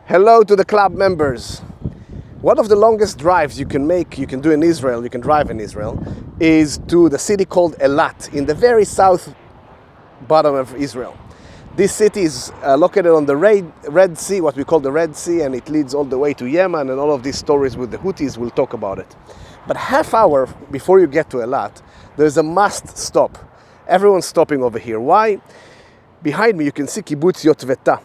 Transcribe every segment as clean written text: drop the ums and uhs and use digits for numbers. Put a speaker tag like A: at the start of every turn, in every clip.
A: Hello to the club members. One of the longest drives you can do in Israel, you can drive in Israel, is to the city called Eilat, in the very south bottom of Israel. This city is located on the Red Sea, what we call the Red Sea, and it leads all the way to Yemen, and all of these stories with the Houthis, we'll talk about it. But half hour before you get to Eilat, there's a must stop. Everyone's stopping over here. Why? Behind me you can see Kibbutz Yotvata.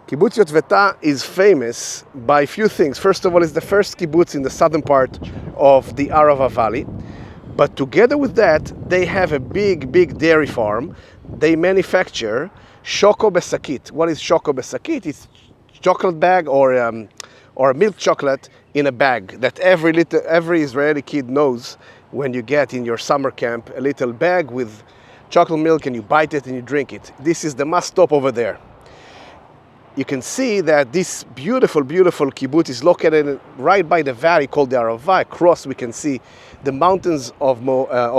A: Kibbutz Yotvata is famous by a few things. First of all, it's the first kibbutz in the southern part of the Arava Valley. But together with that, they have a big dairy farm. They manufacture shoko besakit. What is shoko besakit? It's chocolate bag or milk chocolate in a bag that every Israeli kid knows. When you get in your summer camp a little bag with chocolate milk and you bite it and you drink it. This is the must stop over there. You can see that this beautiful kibbutz is located right by the valley called the Arava. Across we can see the mountains of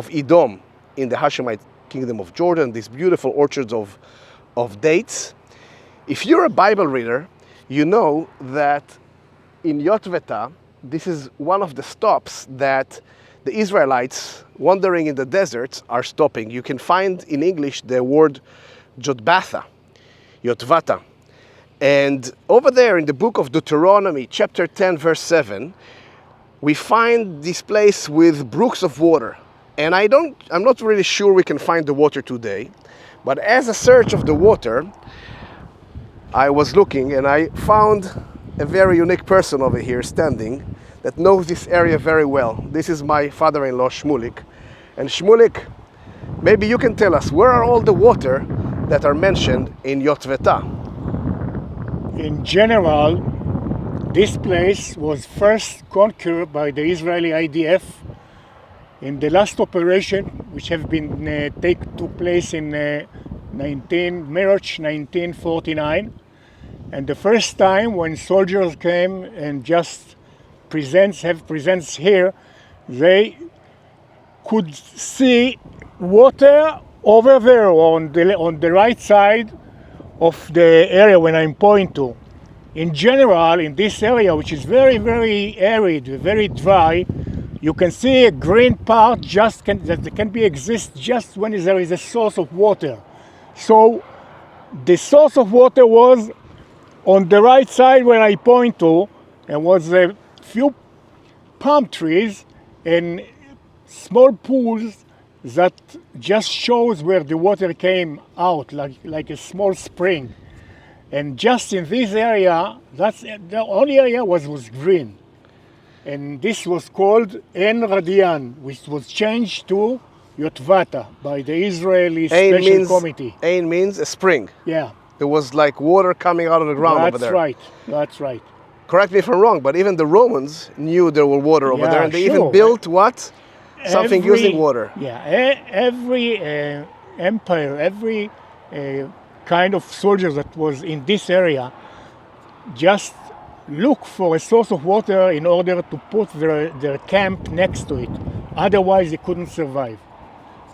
A: Edom in the Hashemite kingdom of Jordan, these beautiful orchards of dates. If you're a Bible reader, you know that in Yotvata, this is one of the stops that the Israelites wandering in the deserts are stopping. You can find in English the word Jotbatha, Yotvata. And over there in the book of Deuteronomy, chapter 10, verse 7, we find this place with brooks of water. And I'm not really sure we can find the water today, but as a search of the water, I was looking and I found a very unique person over here standing that knows this area very well. This is my father-in-law, Shmulik. And Shmulik, maybe you can tell us, where are all the water that are mentioned in Yotvata?
B: In general, this place was first conquered by the Israeli IDF in the last operation, which have been took place in March 1949. And the first time when soldiers came and just have presents here, they could see water over there on the right side of the area when I'm pointing to. In general, in this area, which is very arid, very dry, you can see a green part that can exist just when there is a source of water. So the source of water was on the right side where I point to, and was a few palm trees and small pools that just shows where the water came out, like a small spring. And just in this area, that's the only area was green. And this was called En Radian, which was changed to Yotvata by the Israeli Special Committee.
A: Ein means a spring.
B: Yeah.
A: There was like water coming out of the ground over there.
B: That's right.
A: Correct me if I'm wrong, but even the Romans knew there were water over there, and they even built what? Something using water.
B: Yeah, every empire, every kind of soldier that was in this area just look for a source of water in order to put their camp next to it. Otherwise, they couldn't survive.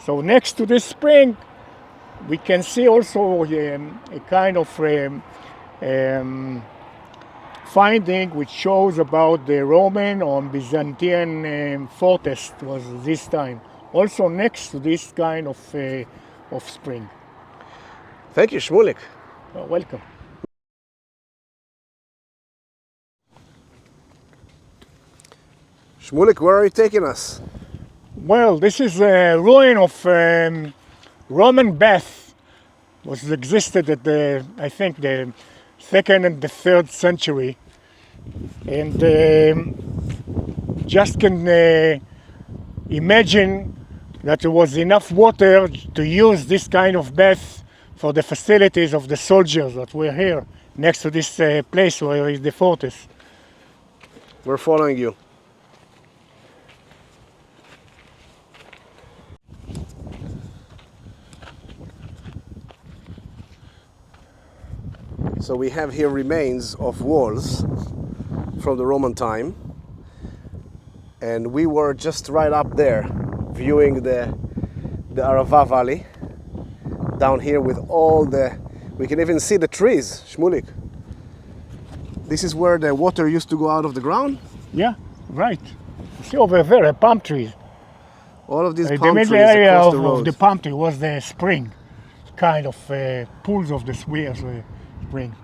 B: So next to this spring, we can see also a kind of finding which shows about the Roman or Byzantine fortress was this time. Also next to this kind of spring.
A: Thank you, Shmulik.
B: Welcome.
A: Shmulik, where are you taking us?
B: Well, this is a ruin of Roman bath. Was existed at I think the 2nd and the 3rd century, and just can imagine that there was enough water to use this kind of bath for the facilities of the soldiers that were here next to this place where is the fortress.
A: We're following you. So we have here remains of walls from the Roman time, and we were just right up there viewing the Arava Valley down here with all the, we can even see the trees, Shmulik. This is where the water used to go out of the ground?
B: Yeah, right. See over there, palm trees.
A: All of these
B: The
A: palm trees
B: middle area
A: across the
B: of
A: road.
B: the palm tree was the spring, kind of pools of the spring.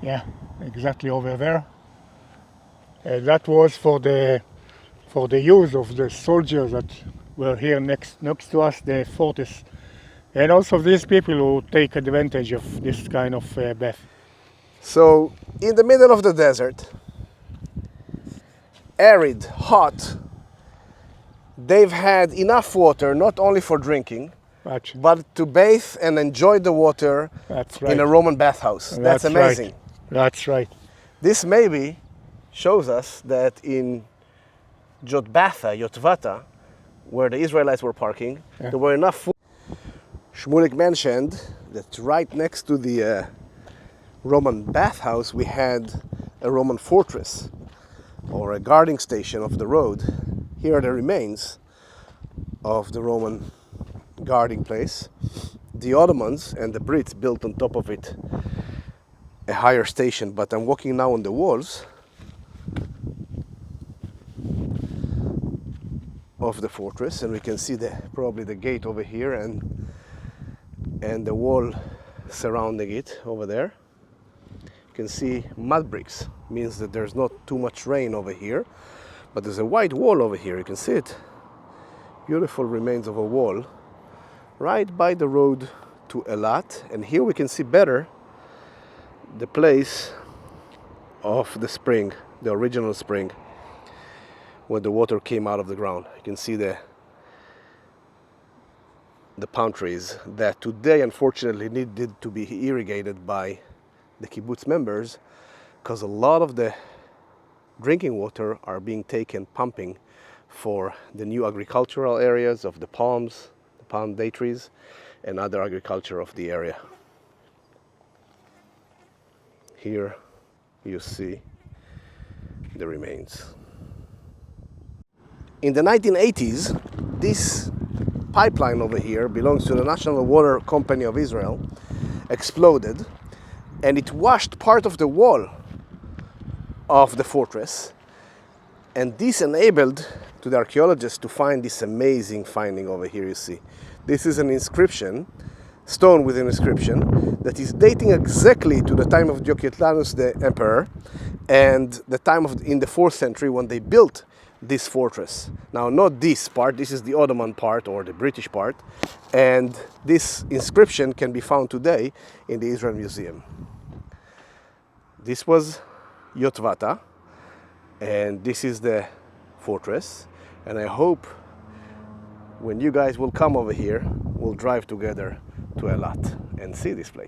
B: Yeah, exactly over there. That was for the use of the soldiers that were here next to us, the fortress, and also these people who take advantage of this kind of bath.
A: So, in the middle of the desert, arid, hot, they've had enough water not only for drinking, but to bathe and enjoy the water in a Roman bathhouse. That's amazing.
B: Right. That's right.
A: This maybe shows us that in Jotbatha, Yotvata, where the Israelites were parking, there were enough food. Shmulik mentioned that right next to the Roman bathhouse we had a Roman fortress or a guarding station of the road. Here are the remains of the Roman guarding place. The Ottomans and the Brits built on top of it a higher station, but I'm walking now on the walls of the fortress, and we can see probably the gate over here and the wall surrounding it over there. You can see mud bricks, means that there's not too much rain over here, but there's a white wall over here. You can see it. Beautiful remains of a wall right by the road to Eilat, and here we can see better the place of the spring, the original spring, where the water came out of the ground. You can see the palm trees that today unfortunately needed to be irrigated by the kibbutz members, because a lot of the drinking water are being taken pumping for the new agricultural areas of the palms, the palm day trees, and other agriculture of the area. Here you see the remains. In the 1980s, this pipeline over here belongs to the National Water Company of Israel, exploded, and it washed part of the wall of the fortress, and this enabled to the archaeologists to find this amazing finding over here. You see, this is an inscription, stone with an inscription that is dating exactly to the time of Diocletianus the emperor and the time in the 4th century when they built this fortress. Now, not this part, this is the Ottoman part or the British part, and this inscription can be found today in the Israel Museum. This was Yotvata, and this is the fortress, and I hope when you guys will come over here, we'll drive together to Eilat and see this place.